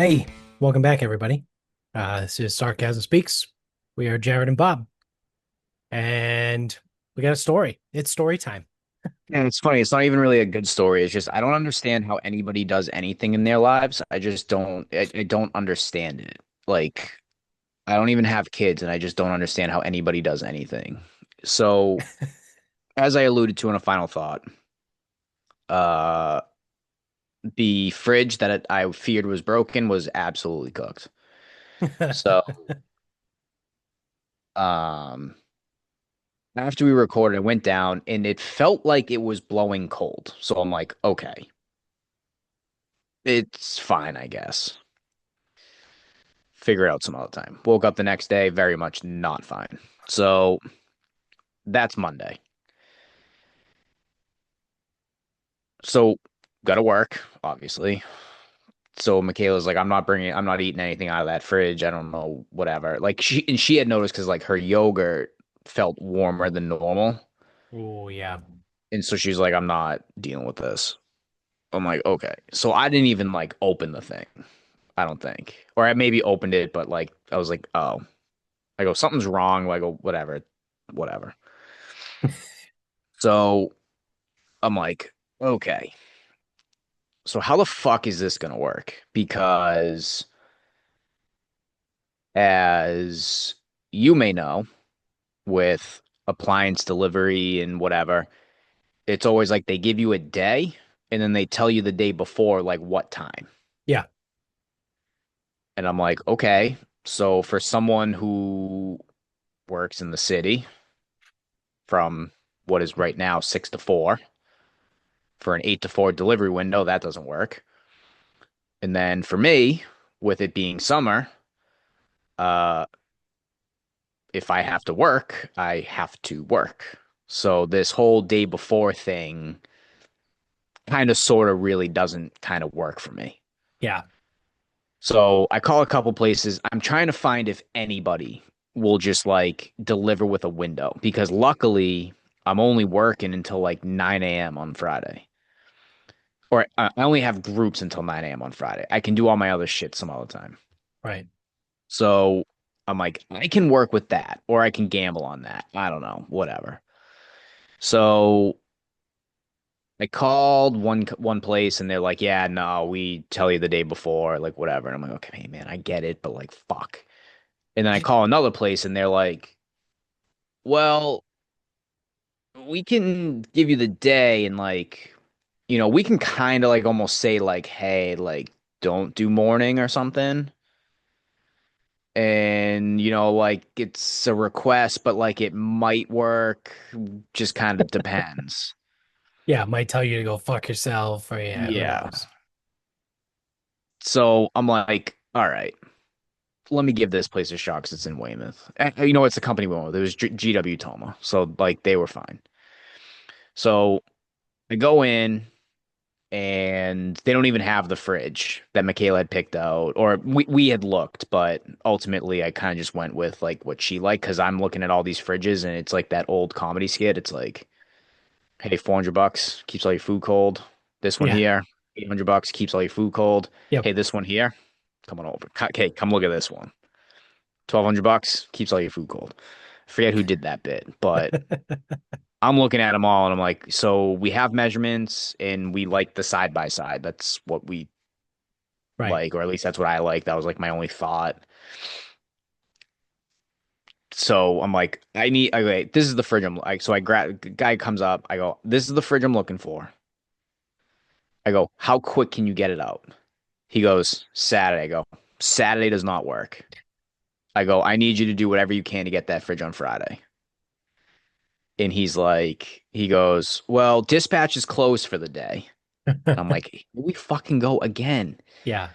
Hey, welcome back, everybody. This is Sarcasm Speaks. We are Jared and Bob, and we got a story. It's story time. And it's funny, it's not even really a good story. It's just I don't understand how anybody does anything in their lives. I just I don't understand it. Like I don't even have kids and I just don't understand how anybody does anything. So, as I alluded to in a final thought, uh the fridge that I feared was broken was absolutely cooked. So, um after we recorded, I went down and it felt like it was blowing cold. So I'm like, okay, it's fine, I guess. Figure it out some other time. Woke up the next day, very much not fine. So that's Monday. So got to work, obviously. So Michaela's like, I'm not eating anything out of that fridge. I don't know, whatever. Like she had noticed because like her yogurt felt warmer than normal. Oh, yeah. And so she's like, I'm not dealing with this. I'm like, okay. So I didn't even like open the thing, I don't think. Or I maybe opened it, but like I was like, oh. I go, something's wrong. I go, whatever, whatever. So I'm like, okay, so how the fuck is this gonna work? Because as you may know, with appliance delivery and whatever, it's always like they give you a day and then they tell you the day before, like what time. Yeah. And I'm like, okay, so for someone who works in the city from what is right now 6 to 4 for an 8 to 4 delivery window, that doesn't work. And then for me, with it being summer, uh, if I have to work, I have to work. So this whole day before thing kind of sort of really doesn't kind of work for me. Yeah. So I call a couple places. I'm trying to find if anybody will just like deliver with a window because luckily I'm only working until like 9 a.m. on Friday. Or I only have groups until 9 a.m. on Friday. I can do all my other shit some other time. Right. So I'm like, I can work with that or I can gamble on that. I don't know, whatever. So I called one place and they're like, "Yeah, no, we tell you the day before, like whatever." And I'm like, "Okay, man, I get it, but like fuck." And then I call another place and they're like, "Well, we can give you the day and like, we can kind of like almost say like, hey, like don't do morning or something." And like it's a request, but like it might work, just kind of depends. Yeah. Might tell you to go fuck yourself, or yeah, who Yeah. knows? So I'm like, all right, let me give this place a shot because it's in Weymouth. And, it's the company we went with. It was GW Toma. So, like, they were fine. So I go in and they don't even have the fridge that Michaela had picked out. Or we had looked, but ultimately I kind of just went with, like, what she liked because I'm looking at all these fridges and it's like that old comedy skit. It's like, hey, $400 keeps all your food cold. This one Yeah. here, $800 keeps all your food cold. Yep. Hey, this one here, come on over. Okay, come look at this one. $1,200 keeps all your food cold. I forget who did that bit, but I'm looking at them all and I'm like, so we have measurements and we like the side by side. That's what we Right. like, or at least that's what I like. That was like my only thought. So I'm like, okay, this is the fridge I'm like, so I grab, guy comes up. I go, this is the fridge I'm looking for. I go, how quick can you get it out? He goes, Saturday. I go, Saturday does not work. I go, I need you to do whatever you can to get that fridge on Friday. And he goes, well, dispatch is closed for the day. And I'm like, here we fucking go again. Yeah.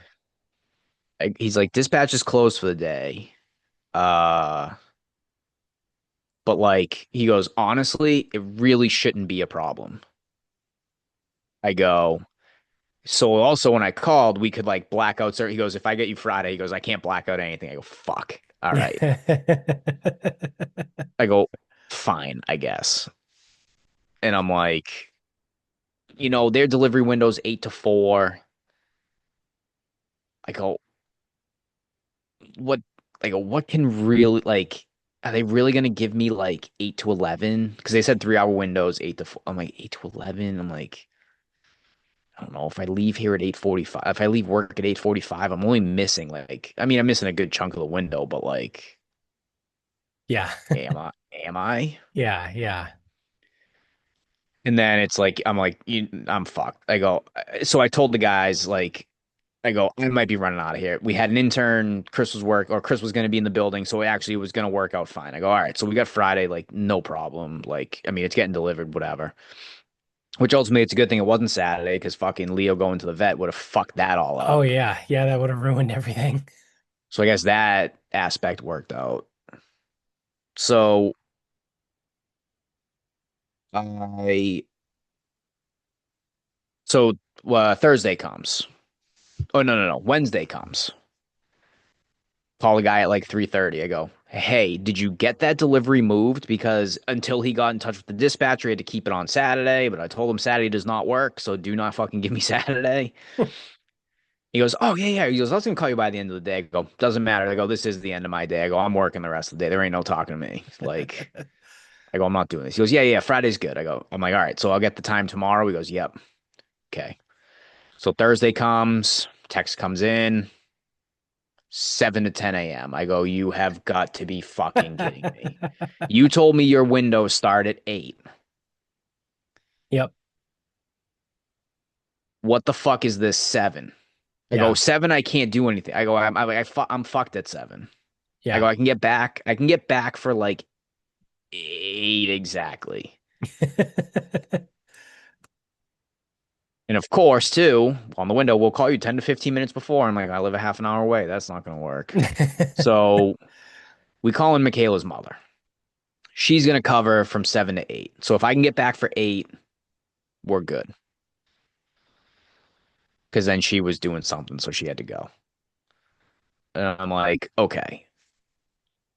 He's like, dispatch is closed for the day. Uh, but like, he goes, honestly, it really shouldn't be a problem. I go, so also when I called, we could like black out. He goes, if I get you Friday, he goes, I can't black out anything. I go, fuck. All right. I go, fine, I guess. And I'm like, their delivery window's 8 to 4. I go. what like what can really like are they really gonna give me like 8 to 11? Because they said 3 hour windows, 8 to 4. I'm like 8 to 11. I'm like, I don't know if I leave here at 8:45. If I leave work at 8:45, I'm only missing like I mean I'm missing a good chunk of the window, but like Yeah. am I? Am I? Yeah. Yeah. And then it's like I'm like I'm fucked. I go so I told the guys like I go, I might be running out of here. We had an intern, Chris was going to be in the building, so it actually was going to work out fine. I go, all right, so we got Friday, like, no problem. Like, I mean, it's getting delivered, whatever. Which ultimately, it's a good thing it wasn't Saturday because fucking Leo going to the vet would have fucked that all Oh up. yeah. Yeah, that would have ruined everything. So I guess that aspect worked out. So I, so Thursday comes. Oh, no. Wednesday comes. Call the guy at like 3:30. I go, hey, did you get that delivery moved? Because until he got in touch with the dispatcher, he had to keep it on Saturday, but I told him Saturday does not work, so do not fucking give me Saturday. He goes, oh, yeah. He goes, I was gonna call you by the end of the day. I go, doesn't matter. I go, this is the end of my day. I go, I'm working the rest of the day. There ain't no talking to me. Like, I go, I'm not doing this. He goes, yeah, Friday's good. I'm like, all right, so I'll get the time tomorrow. He goes, yep. Okay. So Thursday comes, text comes in, 7 to 10 a.m. I go, you have got to be fucking kidding me. You told me your windows start at 8. Yep. What the fuck is this 7? I go, Yeah. 7, I can't do anything. I go, I'm fucked at 7. I go, Yeah. I can get back. I can get back for like 8 exactly. And of course, too, on the window, we'll call you 10 to 15 minutes before. I'm like, I live a half an hour away. That's not going to work. So we call in Michaela's mother. She's going to cover from 7 to 8. So if I can get back for 8, we're good. Because then she was doing something, so she had to go. And I'm like, okay,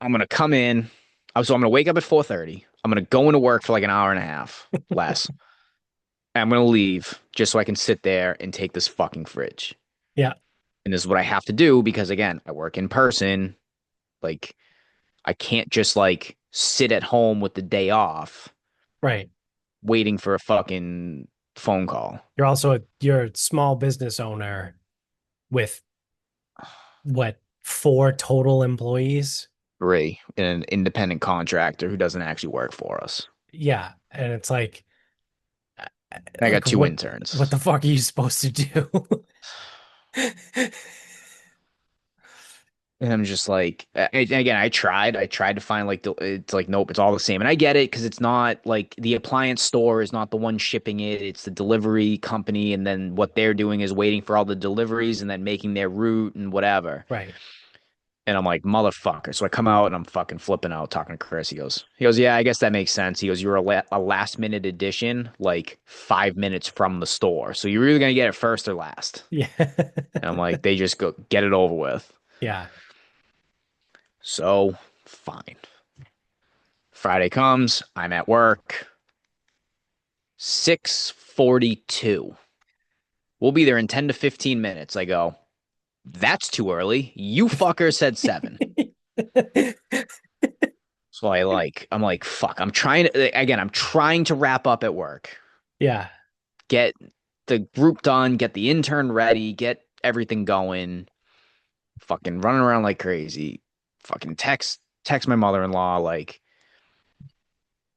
I'm gonna come in. So I'm gonna wake up at 4:30. I'm gonna go into work for like an hour and a half less. And I'm gonna leave just so I can sit there and take this fucking fridge. Yeah. And this is what I have to do because again, I work in person. Like I can't just like sit at home with the day off Right. waiting for a fucking phone call. You're a small business owner with what, four total employees? Ray, an independent contractor who doesn't actually work for us. Yeah. And it's And I got like two what interns. the fuck are you supposed to do? And I'm just like, again, I tried to find like, it's like, nope, it's all the same. And I get it because it's not like the appliance store is not the one shipping it. It's the delivery company. And then what they're doing is waiting for all the deliveries and then making their route and whatever. Right. And I'm like, motherfucker. So I come out and I'm fucking flipping out talking to Chris. He goes, yeah, I guess that makes sense. He goes, you're a last minute addition, like 5 minutes from the store. So you're either going to get it first or last. Yeah. And I'm like, they just go get it over with. Yeah. So fine. Friday comes, I'm at work, 6:42. We'll be there in 10 to 15 minutes. I go, that's too early. You fucker said 7. So I'm like, fuck. I'm trying to wrap up at work, Yeah. get the group done, get the intern ready, get everything going, fucking running around like crazy. Fucking text my mother-in-law like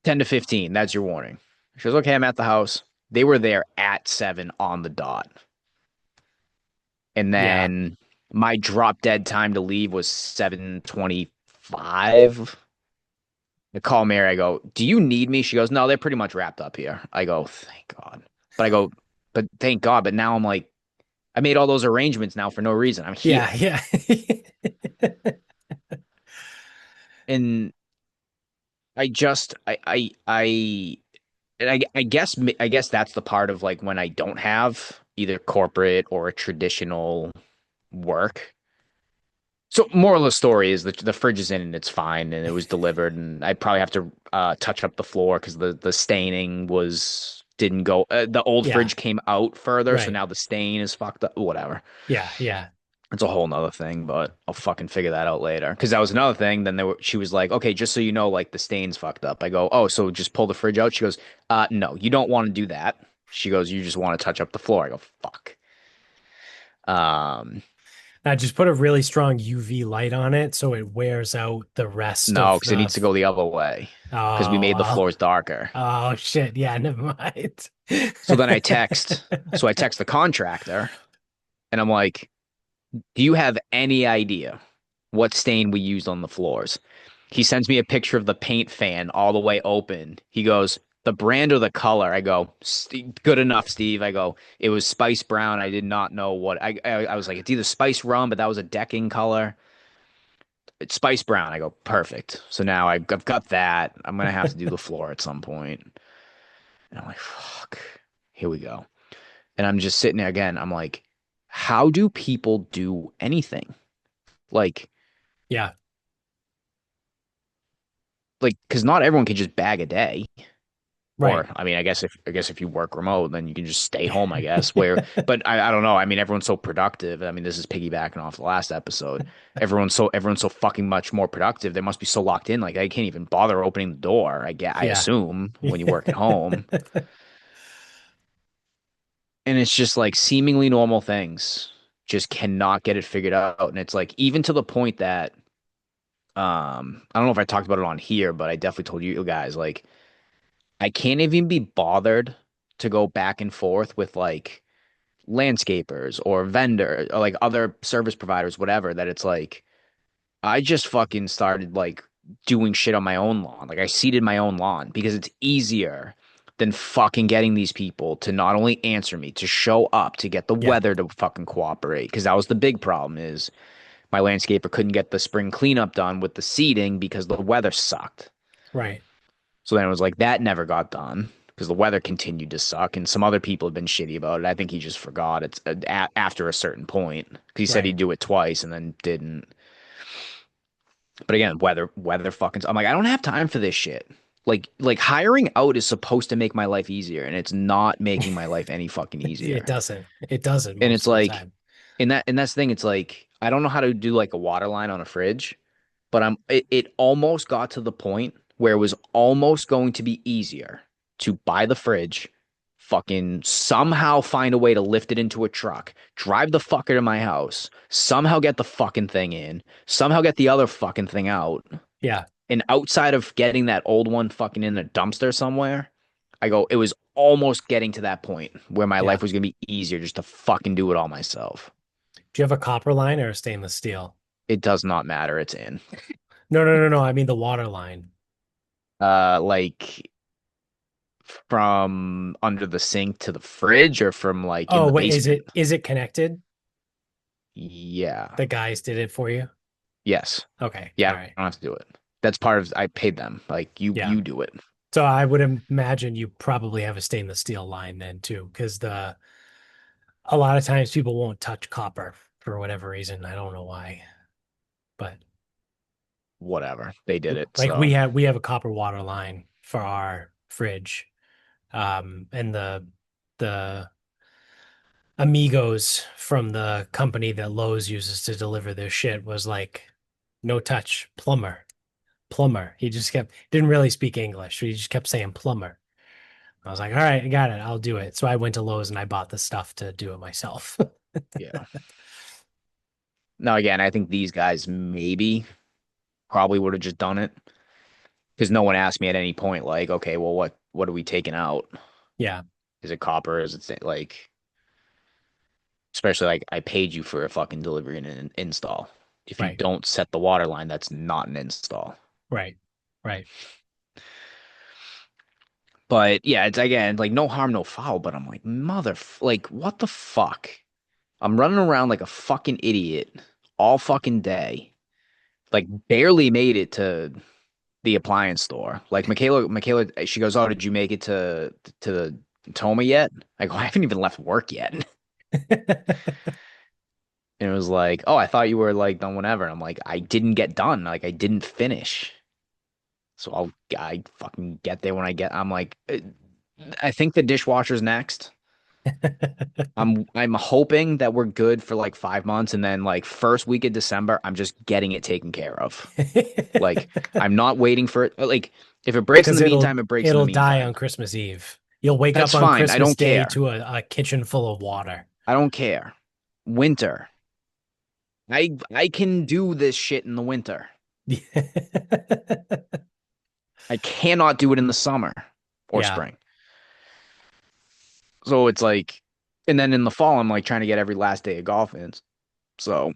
10 to 15. That's your warning. She goes, okay, I'm at the house. They were there at 7 on the dot. And Yeah. then my drop dead time to leave was 7:25. I call Mary. I go, do you need me? She goes, no, they're pretty much wrapped up here. I go, thank God. But I go, but thank God. But now I'm like, I made all those arrangements now for no reason. I'm Yeah. here. Yeah. And I just, and I guess that's the part of like when I don't have either corporate or a traditional work. So moral of the story is that the fridge is in and it's fine and it was delivered and I probably have to touch up the floor because the staining was didn't go the old Yeah. fridge came out further so Right. now the stain is fucked up whatever. Yeah. Yeah. It's a whole nother thing, but I'll fucking figure that out later. Because that was another thing. Then she was like, okay, just so you know, like the stain's fucked up. I go, oh, so just pull the fridge out. She goes, no, you don't want to do that. She goes, you just want to touch up the floor. I go, fuck. Um, Now just put a really strong UV light on it so it wears out the rest no, of because it needs to go the other way. Because we oh made the well. floors darker. Oh shit. Yeah, never mind. So then I text the contractor and I'm like, do you have any idea what stain we used on the floors? He sends me a picture of the paint fan all the way open. He goes, the brand or the color? I go, good enough, Steve. I go, it was spice brown. I did not know what I was like, it's either spice rum, but that was a decking color. It's spice brown. I go, perfect. So now I've got that. I'm gonna have to do the floor at some point. And I'm like, fuck, here we go. And I'm just sitting there again. I'm like, how do people do anything? Like, Yeah, because not everyone can just bag a day. right. Or, I mean, I guess if you work remote, then you can just stay home, I guess. But I don't know. I mean, everyone's so productive. I mean, this is piggybacking off the last episode. Everyone's so fucking much more productive. They must be so locked in. Like, I can't even bother opening the door. I Yeah. assume when you work at home, and it's just like seemingly normal things just cannot get it figured out. And it's like even to the point that I don't know if I talked about it on here, but I definitely told you guys like I can't even be bothered to go back and forth with like landscapers or vendor or like other service providers, whatever, that it's like I just fucking started like doing shit on my own lawn. Like I seeded my own lawn because it's easier than fucking getting these people to not only answer me, to show up, to get the Yeah, weather to fucking cooperate. Because that was the big problem is my landscaper couldn't get the spring cleanup done with the seeding because the weather sucked. right. So then it was like that never got done because the weather continued to suck, and some other people have been shitty about it. I think he just forgot it's after a certain point because he said Right. he'd do it twice and then didn't. But again, weather fucking. I'm like, I don't have time for this shit. Like hiring out is supposed to make my life easier, and it's not making my life any fucking It easier. doesn't. It doesn't And most it's of the like, time. and that's the thing. It's like I don't know how to do like a water line on a fridge, but it almost got to the point where it was almost going to be easier to buy the fridge, fucking somehow find a way to lift it into a truck, drive the fucker to my house, somehow get the fucking thing in, somehow get the other fucking thing out. Yeah. And outside of getting that old one fucking in a dumpster somewhere, I go, it was almost getting to that point where my Yeah. life was gonna be easier just to fucking do it all myself. Do you have a copper line or a stainless steel? It does not matter. It's in. No, no, no, no. I mean the water line. Like from under the sink to the fridge or from like in Oh, the wait, basement? is it connected? Yeah. The guys did it for you? Yes. Okay. Yeah, All I right. don't have to do it. That's part of I paid them. Like you Yeah. you do it. So I would imagine you probably have a stainless steel line then too, because the a lot of times people won't touch copper for whatever reason. I don't know why, but Whatever. They did it. like So we have a copper water line for our fridge. And the amigos from the company that Lowe's uses to deliver their shit was like, no touch, plumber, plumber. He just kept didn't really speak English. He just kept saying plumber. I was like, all right, I got it. I'll do it. So I went to Lowe's and I bought the stuff to do it myself. yeah. Now again, I think these guys maybe probably would have just done it because no one asked me at any point like, okay, well what are we taking out? Yeah, Is it copper? Is it like especially like I paid you for a fucking delivery and an install. If you right, don't set the water line, that's not an install. right, right. But yeah, it's again like no harm, no foul. But I'm like, like what the fuck? I'm running around like a fucking idiot all fucking day. Like barely made it to the appliance store. Like Michaela, she goes, "Oh, did you make it to the Toma yet?" I go, "I haven't even left work yet." And it was like, "Oh, I thought you were like done whenever." And I'm like, "I didn't get done. Like I didn't finish." So I fucking get there when I get. I'm like, I think the dishwasher's next. I'm hoping that we're good for like 5 months, and then like first week of December, I'm just getting it taken care of. Like I'm not waiting for it. Like if it breaks in Because the meantime, it breaks in the it'll die on meantime. Christmas Eve. You'll wake That's up on fine. I Christmas don't Day care. to a kitchen full of water. I don't care. Winter. I can do this shit in the winter. I cannot do it in the summer or Yeah. spring. So it's like, and then in the fall, I'm like trying to get every last day of golf in. So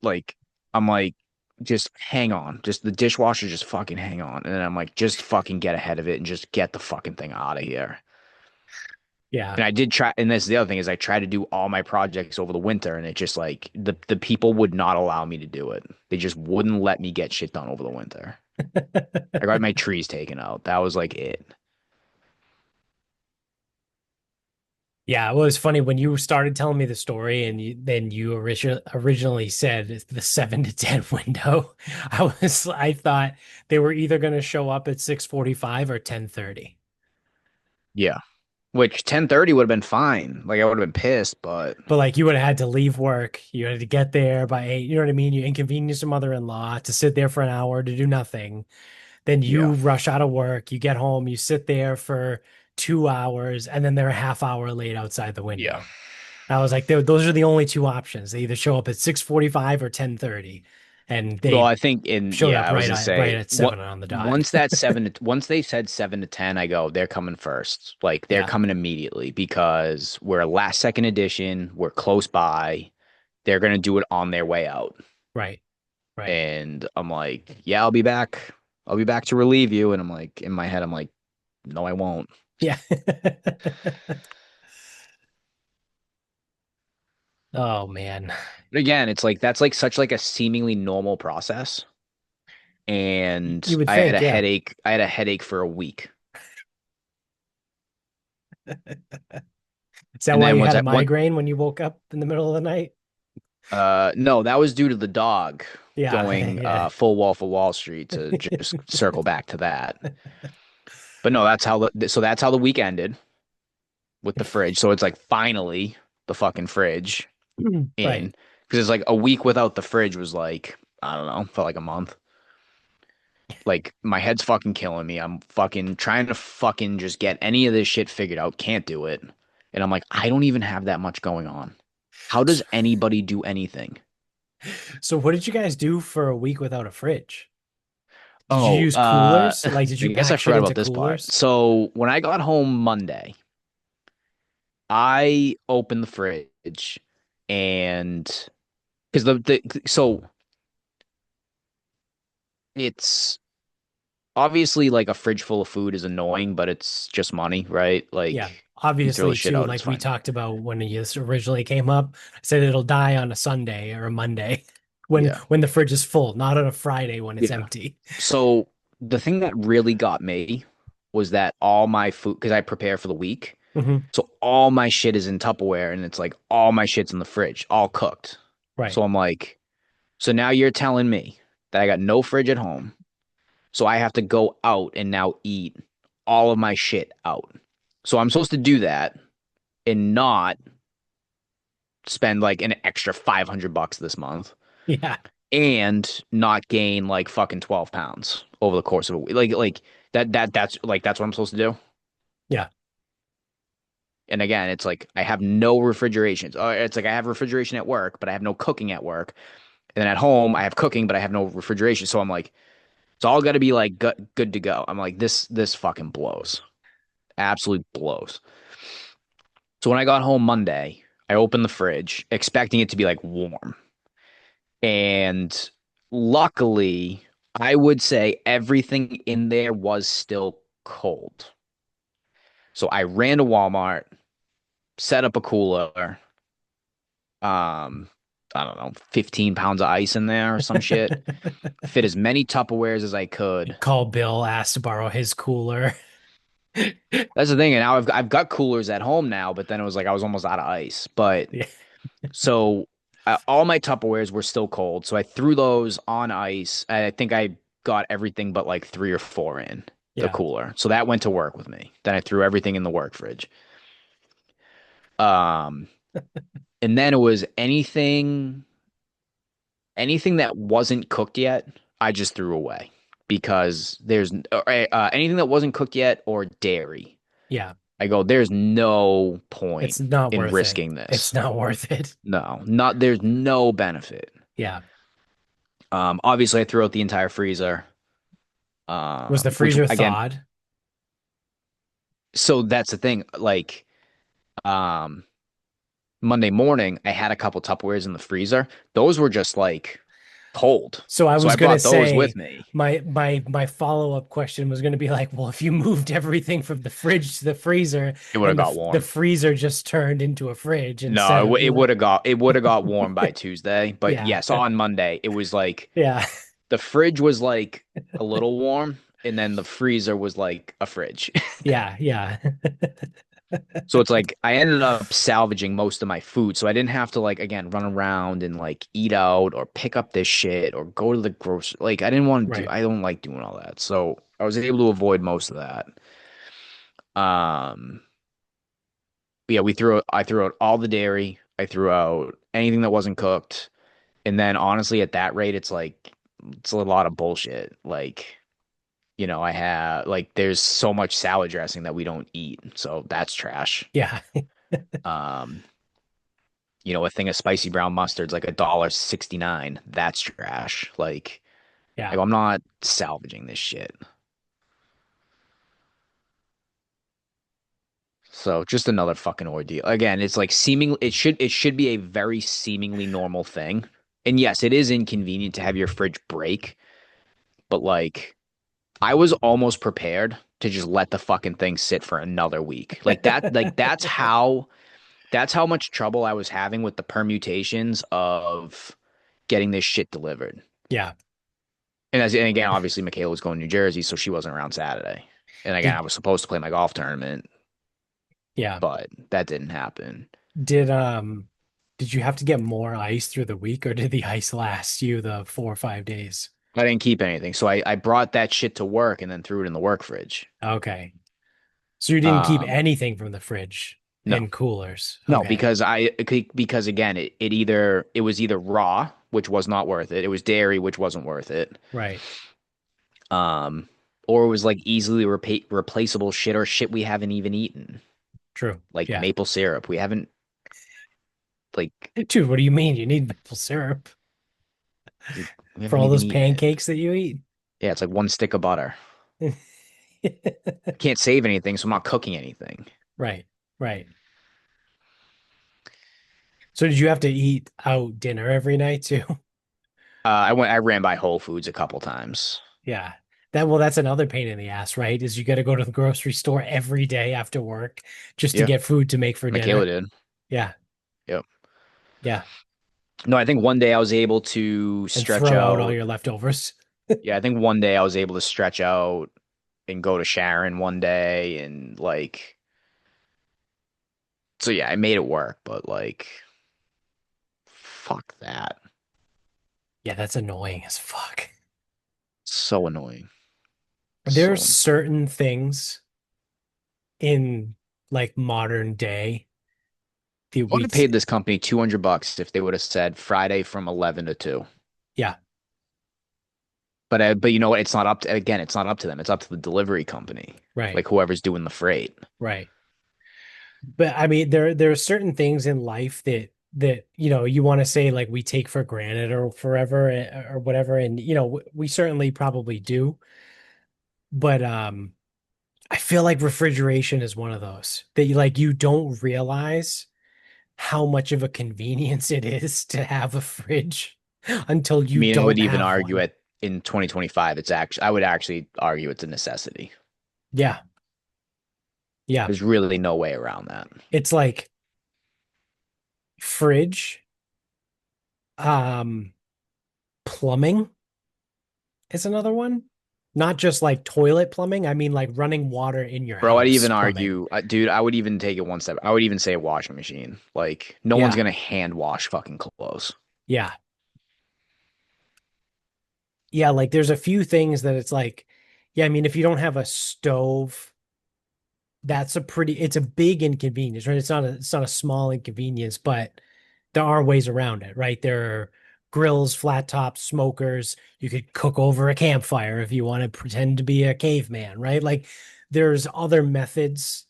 like, I'm like, just hang on. Just the dishwasher, just fucking hang on. And then I'm like, just fucking get ahead of it and just get the fucking thing out of here. Yeah. And I did try, and this is the other thing is I tried to do all my projects over the winter, and it just like the people would not allow me to do it. They just wouldn't let me get shit done over the winter. I got my trees taken out. That was like it. Yeah, it was funny when you started telling me the story and then you originally said the 7 to 10 window. I thought they were either going to show up at 6:45 or 10:30. Yeah. Which 10:30 would have been fine. Like I would have been pissed, but But like you would have had to leave work. You had to get there by 8. You know what I mean? You inconvenience your mother-in-law to sit there for an hour to do nothing. Then you yeah. rush out of work, you get home, you sit there for 2 hours, and then they're a half hour late outside the Yeah. window. I was like, those are the only two options. They either show up at 6:45 or 10:30, and Well, they I think in showed yeah, up I was gonna right say at what 7 on the dot. once that once they said 7 to 10, I go, they're coming first. Like they're Yeah, coming immediately because we're a last second edition, we're close by. They're gonna do it on their way out. right, right. And I'm like, yeah, I'll be back. I'll be back to relieve you. And I'm like, in my head, I'm like, no, I won't. Yeah. Oh man. But again, it's like that's like such like a seemingly normal process. You And would I had a think, yeah. headache. I had a headache for a week. Is that And why then you once had a I went, migraine when you woke up in the middle of the night? no, that was due to the dog Yeah, going yeah. full wall for Wall Street to just circle back to that. But no, that's how the week ended with the fridge. So it's like finally the fucking fridge Right. in because it's like a week without the fridge was like I don't know, felt like a month. Like my head's fucking killing me. I'm fucking trying to fucking just get any of this shit figured out. Can't do it. And I'm like, I don't even have that much going on. How does So, anybody do anything? so what did you guys do for a week without a fridge? Did you Oh, use coolers? Like, did I you guess I pack shit forgot into about this part. coolers? So when I got home Monday, I opened the fridge and because so it's obviously like a fridge full of food is annoying, but it's just money, right? Yeah. Like you throw the Obviously, shit too, out, it's like we fine. talked about when this originally came up, I said it'll die on a Sunday or a Monday Yeah. when the fridge is full, not on a Friday when it's Yeah. empty. So the thing that really got me was that all my food, because I prepare for the week, Hmm. so all my shit is in Tupperware and it's like all my shit's in the fridge, all cooked. Right. So I'm like, so now you're telling me that I got no fridge at home. So I have to go out and now eat all of my shit out. So I'm supposed to do that and not spend like an extra $500 this month Yeah. and not gain like fucking 12 pounds over the course of a week. Like that's what I'm supposed to do. Yeah. And again, it's like I have no refrigeration. It's like I have refrigeration at work, but I have no cooking at work. And then at home, I have cooking, but I have no refrigeration. So I'm like, it's all got to be like good to go. I'm like, this fucking blows. Absolutely blows. So when I got home Monday, I opened the fridge expecting it to be like warm. And luckily, I would say everything in there was still cold. So I ran to Walmart, set up a cooler, I don't know, 15 pounds of ice in there or some shit. Fit as many Tupperwares as I could. Call Bill, asked to borrow his cooler. That's the thing. And now I've got coolers at home now, but then it was like I was almost out of ice. But Yeah. so all my Tupperwares were still cold. So I threw those on ice. I think I got everything but like three or four in the Yeah. cooler. So that went to work with me. Then I threw everything in the work fridge. Um, and then it was anything that wasn't cooked yet, I just threw away because anything that wasn't cooked yet or dairy. Yeah, I go, there's no point it's not in worth it. risking It's this. not worth it. No, not there's no benefit. Yeah. Obviously I threw out the entire freezer. Was the Which freezer again, thawed? so that's the thing. Like, um, Monday morning, I had a couple Tupperwares in the freezer. Those were just like cold. So I So was I gonna brought those with say me. my follow-up question was gonna be like, well, if you moved everything from the fridge to the freezer It would have and got the warm. freezer just turned into a fridge instead No, of it would have got warm by Tuesday. But yeah. yes, on Monday, it was like Yeah. the fridge was like a little warm, and then the freezer was like a fridge. Yeah, yeah. So it's like I ended up salvaging most of my food. So I didn't have to like again run around and like eat out or pick up this shit or go to the grocery. Like I didn't want to do Right. I don't like doing all that. So I was able to avoid most of that. Um but yeah, I threw out all the dairy. I threw out anything that wasn't cooked. And then honestly at that rate it's a lot of bullshit. Like, I have like there's so much salad dressing that we don't eat. So that's trash. Yeah. Um a thing of spicy brown mustard's like $1.69. That's trash. Yeah. I'm not salvaging this shit. So just another fucking ordeal. Again, it's like it should be a very seemingly normal thing. And yes, it is inconvenient to have your fridge break, but like I was almost prepared to just let the fucking thing sit for another week. That's how much trouble I was having with the permutations of getting this shit delivered. Yeah. And again, obviously, Michaela was going to New Jersey, so she wasn't around Saturday. And again, I Did was supposed to play my golf tournament, yeah. but that didn't happen. Did did you have to get more ice through the week or did the ice last you the 4 or 5 days? I didn't keep anything, so I brought that shit to work and then threw it in the work fridge. Okay. So you didn't keep Um, anything from the fridge no, in coolers. no, Okay. because again, it was either raw, which was not worth it. It was dairy, which wasn't worth it. Right. Um, or it was like easily replaceable shit or shit we haven't even eaten, True. like Yeah. maple syrup. We haven't like Dude, what do you mean? You need maple syrup we for haven't all even those eaten it. pancakes that you eat? Yeah, it's like one stick of butter. Can't save anything, so I'm not cooking anything. Right. Right. So did you have to eat out dinner every night too? I ran by Whole Foods a couple times. Yeah. That's another pain in the ass, right? Is you got to go to the grocery store every day after work just to Yeah, get food to make for Michaela dinner. did. Yeah. Yep. Yeah. No, I think one day I was able to And stretch throw out all out. your leftovers. Yeah, I think one day I was able to stretch out and go to Sharon one day and so yeah, I made it work, but fuck that. Yeah, that's annoying as fuck. So annoying. There are So annoying. certain things in like modern day that I would we, have paid this company $200 if they would have said Friday from 11 to 2. yeah, But you know what? It's not up to again. It's not up to them. It's up to the delivery company, right, like whoever's doing the freight. right. But I mean, there are certain things in life that you want to say like we take for granted or forever or whatever, and we certainly probably do. But I feel like refrigeration is one of those that you don't realize how much of a convenience it is to have a fridge until I you mean, I would don't even have argue one. it in 2025. I would actually argue it's a necessity. Yeah, yeah. There's really no way around that. It's like fridge, um, plumbing is another one. Not just like toilet plumbing. I mean like running water in your Bro, I'd house even plumbing. argue, dude, I would even take it one step. I would even say a washing machine. Like, no one's Yeah, gonna hand wash fucking clothes. yeah, yeah. Like there's a few things that it's like, yeah, I mean, if you don't have a stove that's a pretty it's a big inconvenience, right? It's not a small inconvenience, but there are ways around it, right? There are grills, flat tops, smokers. You could cook over a campfire if you want to pretend to be a caveman, right? Like there's other methods.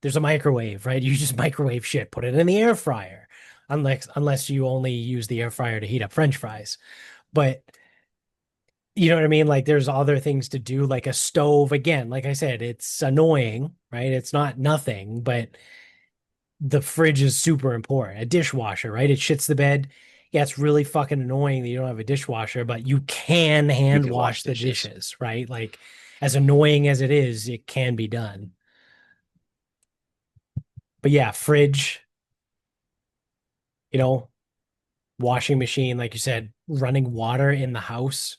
There's a microwave, right? You just microwave shit, put it in the air fryer. Unless you only use the air fryer to heat up French fries. But you know what I mean? Like there's other things to do, like a stove. Again, like I said, it's annoying, right? It's not nothing, but the fridge is super important. A dishwasher, right? It shits the bed. Yeah, it's really fucking annoying that you don't have a dishwasher, but you can You hand can wash wash the dishes. dishes, right? Like as annoying as it is, it can be done. But yeah, fridge, you know, washing machine, like you said, running water in the house,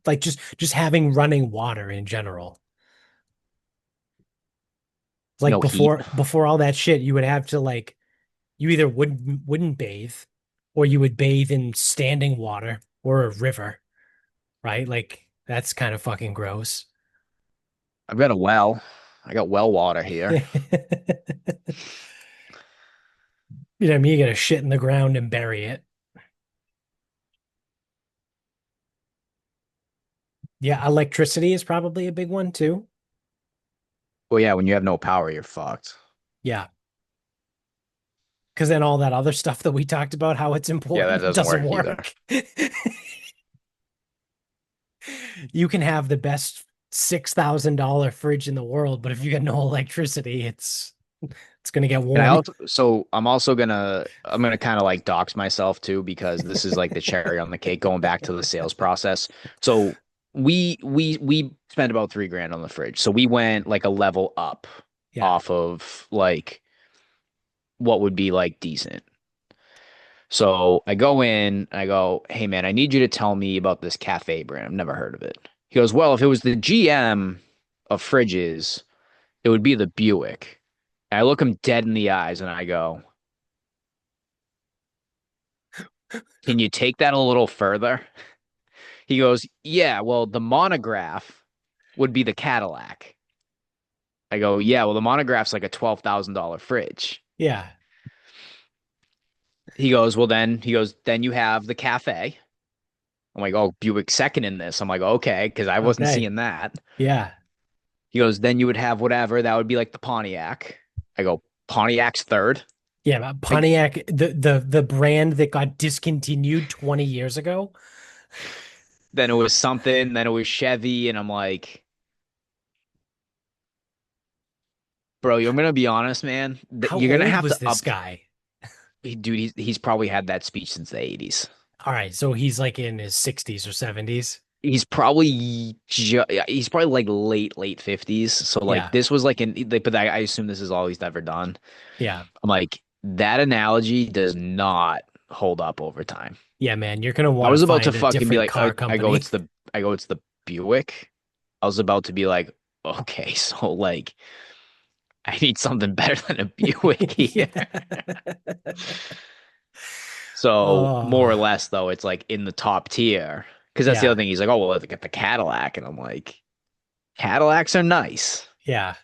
like just having running water in general. Like No heat. before all that shit, you would have to like you either wouldn't bathe or you would bathe in standing water or a river, right? Like that's kind of fucking gross. I've got a well. I got well water here. You know what I mean? You gotta shit in the ground and bury it. Yeah, electricity is probably a big one too. Well, yeah, when you have no power, you're fucked. Yeah. Because then all that other stuff that we talked about, how it's Yeah, that important, doesn't doesn't work either. work. You can have the best $6,000 fridge in the world, but if you got no electricity, it's gonna get And I warm. also, so I'm gonna kind of like dox myself too because this is like the cherry on the cake going back to the sales process. So we spent about 3 grand on the fridge. So we went like a level up Yeah. off of like what would be like decent. So I go in and I go, hey man, I need you to tell me about this cafe brand. I've never heard of it. He goes, well, if it was the GM of fridges, it would be the Buick. And I look him dead in the eyes and I go, can you take that a little further? He goes, yeah, well, the monograph would be the Cadillac. I go, yeah, well, the monograph's like a $12,000 fridge. Yeah. He goes, then you have the cafe. I'm like, oh, Buick second in this. I'm like, okay, because I wasn't Okay. seeing that. Yeah. He goes, then you would have whatever. That would be like the Pontiac. I go, Pontiac's third. Yeah, but Like, Pontiac, the brand that got discontinued 20 years ago. then it was something, then it was Chevy, and I'm like, bro, I'm gonna be honest, man. How You're gonna old have was to this up, guy? dude. He's probably had that speech since the '80s. All right, so he's like in his 60s or 70s. He's probably like late 50s. So like Yeah. this was like but I assume this is all he's ever done. Yeah. I'm like that analogy does not hold up over time. Yeah, man, you're gonna I want to was about to find a fucking be different like, car company. I go, it's the Buick. I was about to be like, okay, so like, I need something better than a Buick here. Yeah. So more or Oh, less, though, it's like in the top tier. Because that's the other yeah. thing. He's like, oh, well, let's get the Cadillac, and I'm like, Cadillacs are nice. Yeah.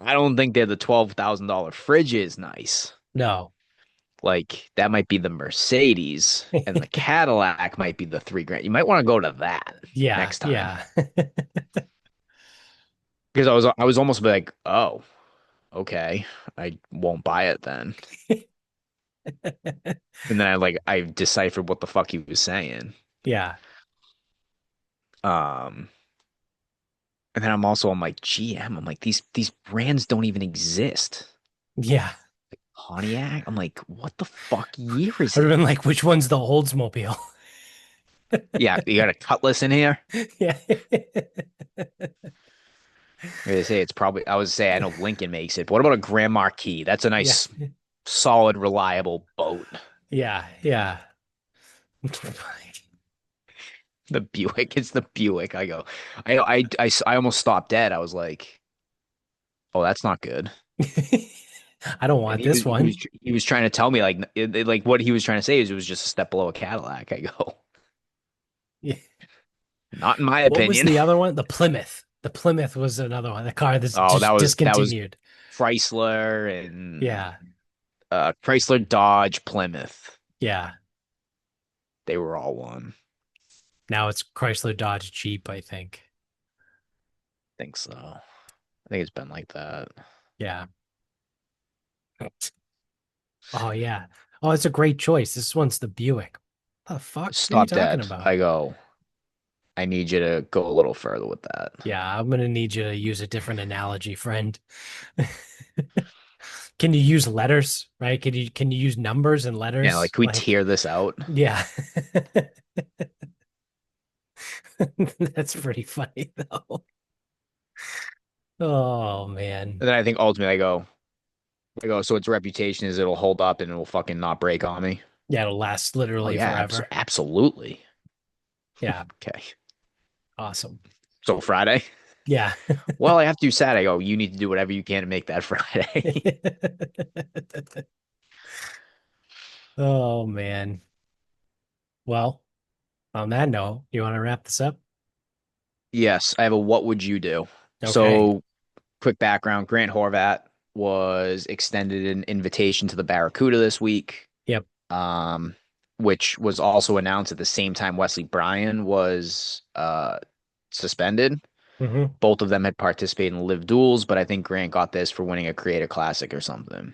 I don't think they're the $12,000 fridge is nice. No. Like that might be the Mercedes, and the Cadillac might be the 3 grand. You might want to go to that Yeah, next time. yeah. Because I was almost like, oh, okay, I won't buy it then. And then I deciphered what the fuck he was saying. Yeah. Um, and then I'm like GM. I'm like these brands don't even exist. Yeah. Pontiac. I'm like, what the fuck year is I would have it? been like, which one's the Oldsmobile? Yeah, you got a Cutlass in here. Yeah. They say it's probably. I would say I know Lincoln makes it. But what about a Grand Marquis? That's a Yeah. nice, solid, reliable boat. Yeah. Yeah. The Buick. It's the Buick. I go. I almost stopped dead. I was like, oh, that's not good. I don't And want this one. he was trying to tell me like like what he was trying to say is it was just a step below a Cadillac. I go, Yeah. not in my What was opinion. the other one? The The Plymouth was another one. The car that's Oh, just that was discontinued. Chrysler and Yeah. Chrysler, Dodge, Plymouth. Yeah. They were all one. Now it's Chrysler Dodge Jeep, I think. I think so. I think it's been like that. Yeah. Oh yeah. Oh, it's a great choice. This one's the Buick. The fuck are you Stop talking dead. about? I go, I need you to go a little further with that. Yeah, I'm gonna need you to use a different analogy, friend. Can you use letters, right? Can you use numbers and Yeah, like letters? can we Like, tear this out? yeah. That's pretty funny though. Oh man. And then I think ultimately I go, so its reputation is it'll hold up and it'll fucking not break on me. Yeah, it'll last Oh literally yeah, forever. absolutely. Yeah, Okay. awesome. So Friday? Yeah. Well, I have to do Saturday. I go, you need to do whatever you can to make that Friday. Oh man. Well, on that note, you want to wrap this up? Yes, I have a what would you do? Okay. So quick background, Grant Horvat was extended an invitation to the Barracuda this week, Yep. um, which was also announced at the same time Wesley Bryan was suspended. Hmm. Both of them had participated in live duels, but I think Grant got this for winning a Creator Classic or something.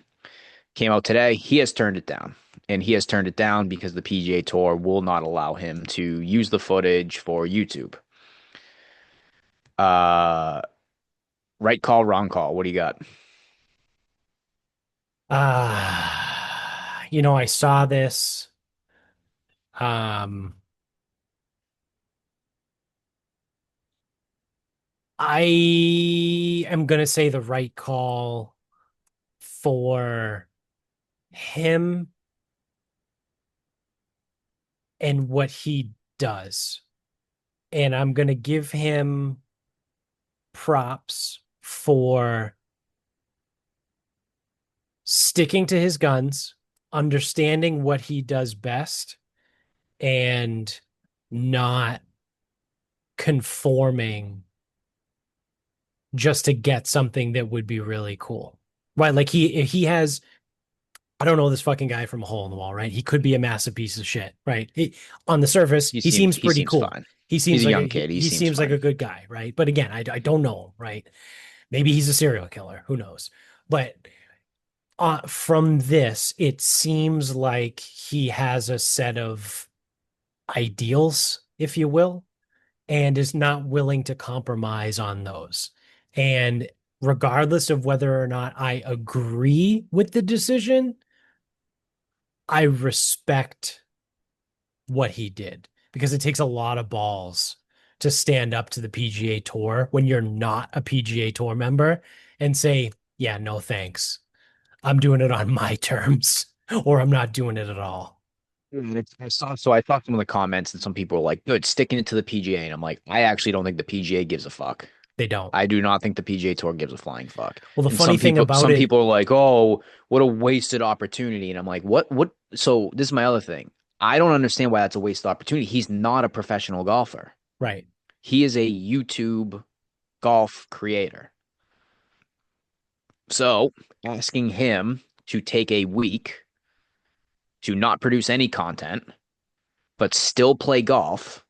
Came out today. He has turned it down. And he has turned it down because the PGA Tour will not allow him to use the footage for YouTube. Uh, right call, wrong call. What do you got? I saw this. Um, I am gonna say the right call for him and what he does. And I'm gonna give him props for sticking to his guns, understanding what he does best, and not conforming just to get something that would be really cool. Right? Like he has I don't know this fucking guy from a hole in the wall, right? He could be a massive piece of shit, right? On the surface, he seems He pretty seems cool. fine. He He's seems a like young kid. He he seems seems like a fine. good guy, right? But again, I don't know, right? Maybe he's a serial killer. Who knows? But from this, it seems like he has a set of ideals, if you will, and is not willing to compromise on those. And regardless of whether or not I agree with the decision, I respect what he did because it takes a lot of balls to stand up to the PGA Tour when you're not a PGA Tour member and say, yeah, no thanks. I'm doing it on my terms or I'm not doing it at all. So I saw some of the comments and some people were like, good, sticking it to the PGA. And I'm like, I actually don't think the PGA gives a fuck. They don't. I do not think the PGA Tour gives a flying fuck. Well, the And funny thing about some it, people are like, oh, what a wasted opportunity. And I'm like, what? So this is my other thing. I don't understand why that's a wasted opportunity. He's not a professional golfer. right, He is a YouTube golf creator. So asking him to take a week to not produce any content, but still play golf,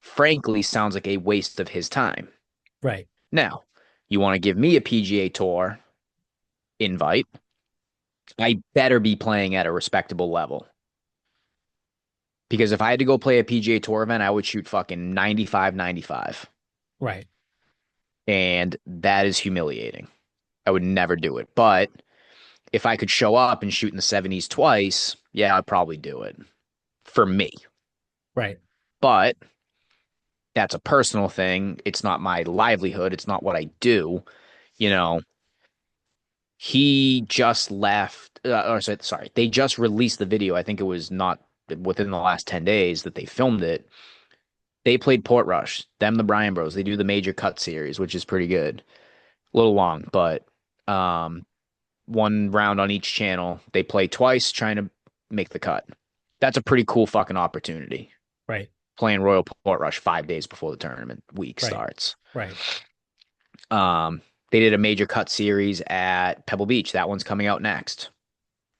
frankly, sounds like a waste of his time. right, Now, you want to give me a PGA Tour invite, I better be playing at a respectable level. Because if I had to go play a PGA Tour event, I would shoot fucking 95, 95. right, And that is humiliating. I would never do it. But if I could show up and shoot in the 70s twice, yeah, I'd probably do it for me. right, But that's a personal thing. It's not my livelihood. It's not what I do. You know, he just left, or sorry, they just released the video. I think it was not within the last 10 days that they filmed it. They played Portrush, them, the Bryan Bros. They do the Major Cut series, which is pretty good. A little long, but um, one round on each channel. They play twice, trying to make the cut. That's a pretty cool fucking opportunity. right. playing Royal Portrush 5 days before the tournament week Right. starts. Right. Um, they did a major cut series at Pebble Beach. That one's coming out next.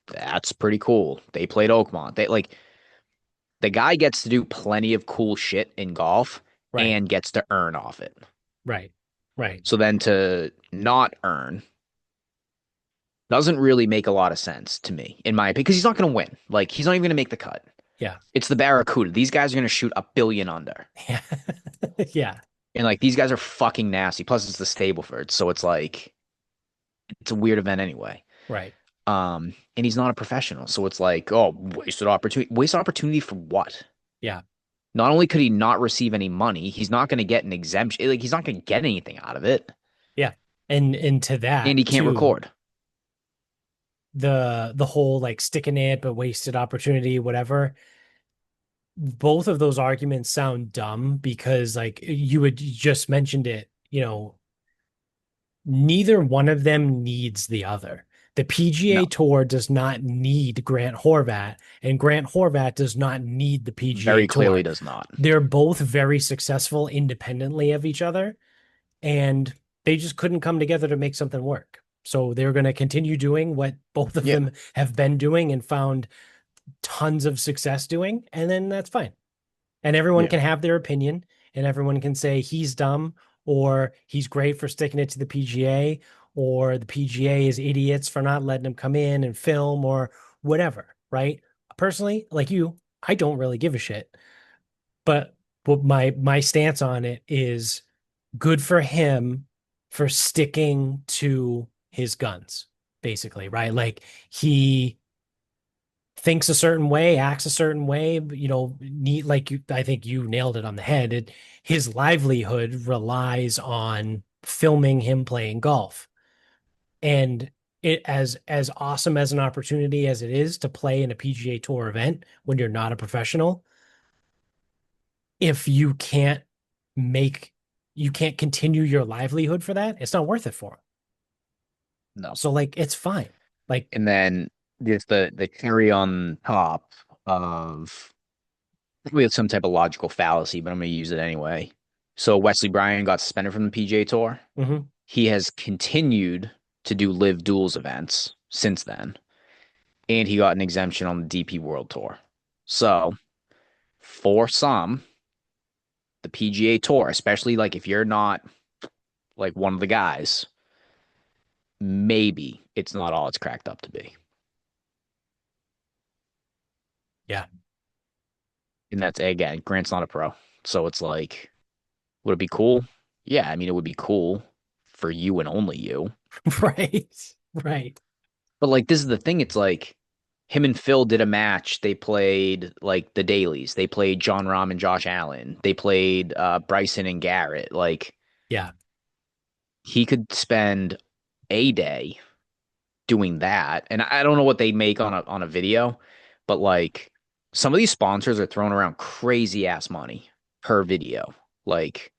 That's pretty cool. They played Oakmont. They like the guy gets to do plenty of cool shit in golf Right. and gets to earn off it. Right. Right. So then to not earn doesn't really make a lot of sense to me, in my opinion, because he's not going to win. Like he's not even going to make the cut. Yeah. It's the Barracuda. These guys are going to shoot a billion under. Yeah. Yeah. And like these guys are fucking nasty. Plus it's the Stableford, so it's like it's a weird event anyway. Right. And he's not a professional, so it's like, oh, wasted opportunity. Wasted opportunity for what? Yeah. Not only could he not receive any money, he's not going to get an exemption. Like he's not going to get anything out of it, Yeah. And to and that he can't too, record. the whole like sticking it but wasted opportunity, whatever. Both of those arguments sound dumb because like you had just mentioned it, neither one of them needs the other. The No, PGA Tour does not need Grant Horvat, and Grant Horvat does not need the PGA very clearly Tour. does not. They're both very successful independently of each other, and they just couldn't come together to make something work. So they're going to continue doing what both of Yeah, them have been doing and found tons of success doing, and then that's fine. And everyone yeah, can have their opinion, and everyone can say he's dumb or he's great for sticking it to the PGA, or the PGA is idiots for not letting him come in and film or whatever, right? Personally, like you, I don't really give a shit. But my stance on it is good for him for sticking to his guns, basically, right? Like he thinks a certain way, acts a certain way, need like I think you nailed it on the head. His livelihood relies on filming him playing golf. And it as awesome as an opportunity as it is to play in a PGA Tour event when you're not a professional, if make you can't continue your livelihood for that, it's not worth it for him. no. So like it's fine. Like And then there's the cherry on top of we have some type of logical fallacy, but I'm going to use it anyway. So Wesley Bryan got suspended from the PGA Tour. mhm. He has continued to do live duels events since then, and he got an exemption on the DP World Tour. So for some, the PGA Tour, especially like if you're not like one of the guys, maybe it's not all it's cracked up to be. Yeah. And that's again, Grant's not a pro. So it's like, would it be cool? Yeah, I mean, it would be cool for you and only you. Right. Right. But like, this is the thing. It's like him and Phil did a match. They played like the dailies. They played John Rahm and Josh Allen. They played Bryson and Garrett. Like Yeah. he could spend a day doing that. And I don't know what they make on a video, but like some of these sponsors are throwing around crazy ass money per video. Like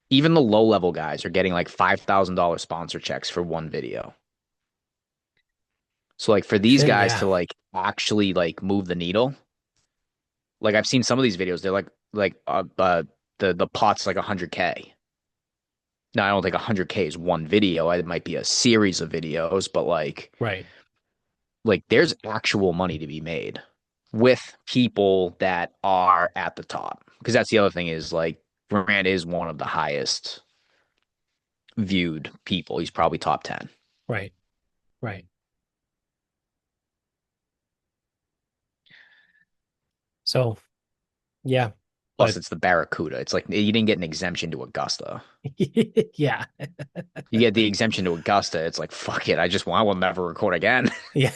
even the low level guys are getting like $5,000 sponsor checks for one video. So like for these Shit, guys yeah. to like actually like move the needle, like I've seen some of these videos, they're like the pot's like 100K. Now I don't think 100K is one video. It might be a series of videos, but Right. like there's actual money to be made with people that are at the top. Because that's the other thing is like Grant is one of the highest viewed people. He's probably top 10. Right. Right. So yeah. Plus, But it's the Barracuda. It's like you didn't get an exemption to Augusta. yeah. You get the exemption to Augusta. It's like, fuck it. I will never record again. Yeah.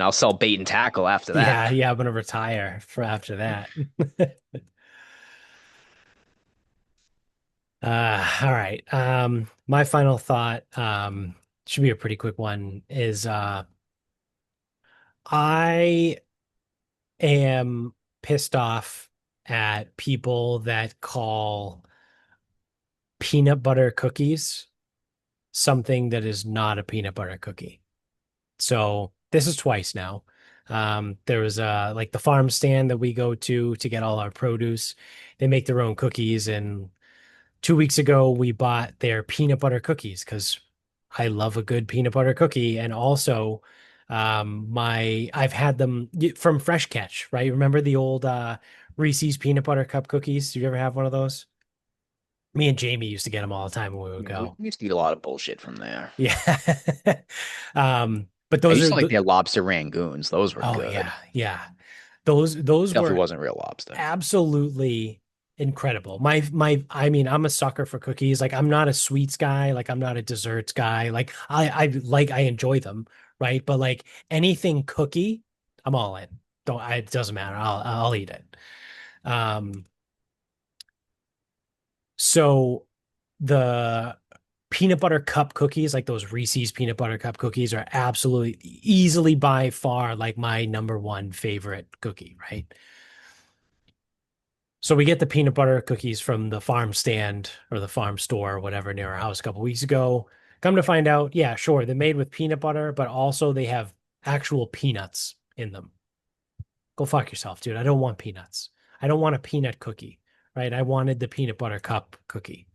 I'll sell bait and tackle after that. Yeah, yeah, I'm gonna retire for after that. All right. My final thought, should be a pretty quick one, is I am pissed off at people that call peanut butter cookies something that is not a peanut butter cookie. So this is twice now. There was like the farm stand that we go to get all our produce. They make their own cookies, and 2 weeks ago we bought their peanut butter cookies because I love a good peanut butter cookie. And also, my I've had them from Fresh Catch, right? Remember the old Reese's peanut butter cup cookies? Did you ever have one of those? Me and Jamie used to get them all the time when we would Yeah, we go. used to eat a lot of bullshit from there. Yeah. But I those used are to like the, their lobster rangoons. Those were oh good. yeah, yeah. Those Definitely were wasn't real lobster. absolutely incredible. I mean, I'm a sucker for cookies. Like I'm not a sweets guy, like I'm not a desserts guy. Like I enjoy them, right? But like anything cookie, I'm all in. It doesn't matter. I'll eat it. Um so the peanut butter cup cookies, like those Reese's peanut butter cup cookies, are absolutely easily by far like my number one favorite cookie, right? So we get the peanut butter cookies from the farm stand or the farm store or whatever near our house a couple weeks ago. Come to find out, yeah, sure, they're made with peanut butter, but also they have actual peanuts in them. Go fuck yourself, dude. I don't want peanuts. I don't want a peanut cookie, right? I wanted the peanut butter cup cookie.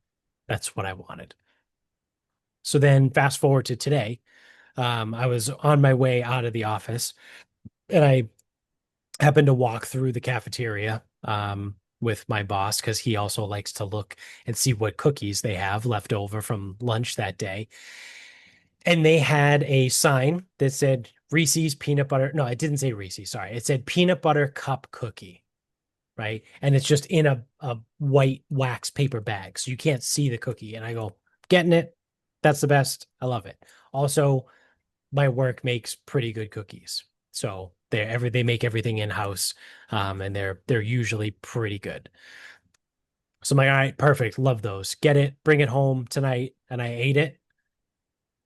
That's what I wanted. So then fast forward to today. I was on my way out of the office and I happened to walk through the cafeteria with my boss because he also likes to look and see what cookies they have left over from lunch that day. And they had a sign that said Reese's peanut butter. No, it didn't say Reese's. Sorry. It said peanut butter cup cookie, right? And it's just in a white wax paper bag. So you can't see the cookie. And I go, getting it. That's the best. I love it. Also, my work makes pretty good cookies. So they make everything in-house, and they're usually pretty good. So I'm like, all right, perfect. Love those. Get it, bring it home tonight. And I ate it.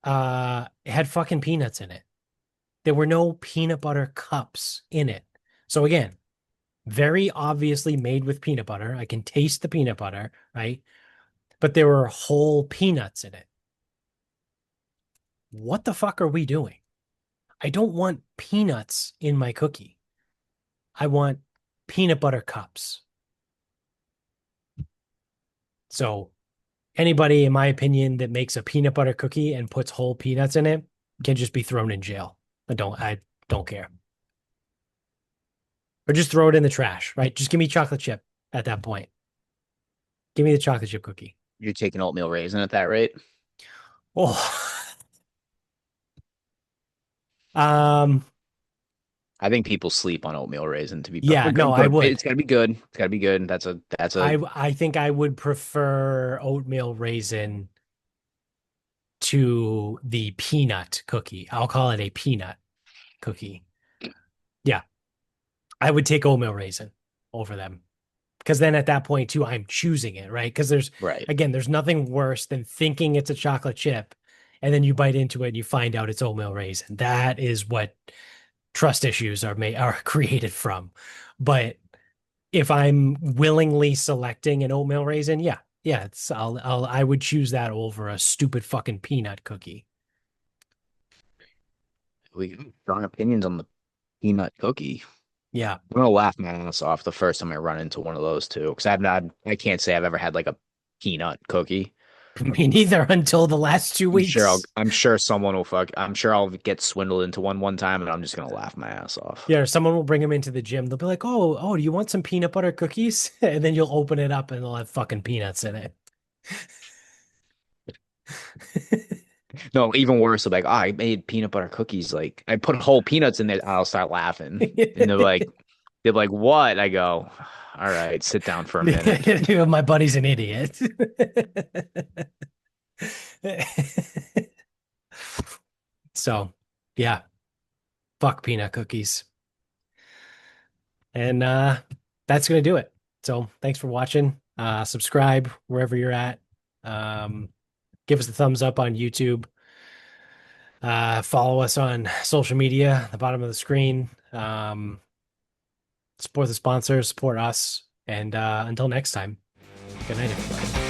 It had fucking peanuts in it. There were no peanut butter cups in it. So again, very obviously made with peanut butter. I can taste the peanut butter, right? But there were whole peanuts in it. What the fuck are we doing? I don't want peanuts in my cookie. I want peanut butter cups. So anybody, in my opinion, that makes a peanut butter cookie and puts whole peanuts in it can just be thrown in jail. I don't care. Or just throw it in the trash, right? Just give me chocolate chip at that point. Give me the chocolate chip cookie. You're taking oatmeal raisin at that rate? Oh. Um, I think people sleep on oatmeal raisin to be yeah, no, good. I Good. would. It's gotta be good. It's gotta be good. That's a I think I would prefer oatmeal raisin to the peanut cookie. I'll call it a peanut cookie. Yeah, I would take oatmeal raisin over them. Because then at that point too, I'm choosing it, right? Because right. there's nothing worse than thinking it's a chocolate chip and then you bite into it and you find out it's oatmeal raisin. That is what trust issues are created from. But if I'm willingly selecting an oatmeal raisin, yeah, yeah, I would choose that over a stupid fucking peanut cookie. We strong opinions on the peanut cookie. Yeah, I'm gonna laugh my ass off the first time I run into one of those two because I can't say I've ever had like a peanut cookie. me neither until the last two weeks. I'm sure someone will fuck. I'm sure I'll get swindled into one time, and I'm just gonna laugh my ass off. Yeah, someone will bring him into the gym. They'll be like, "Oh, do you want some peanut butter cookies?" And then you'll open it up and they'll have fucking peanuts in it. No, even worse. They'll be like, oh, I made peanut butter cookies. Like I put whole peanuts in there. I'll start laughing, and they're like, what? I go, all right, sit down for a minute. My buddy's an idiot. So, yeah, fuck peanut cookies. And that's gonna do it. So, thanks for watching. Subscribe wherever you're at. Um, give us a thumbs up on YouTube. Follow us on social media, at the bottom of the screen. Support the sponsors, support us, and until next time, good night, everybody.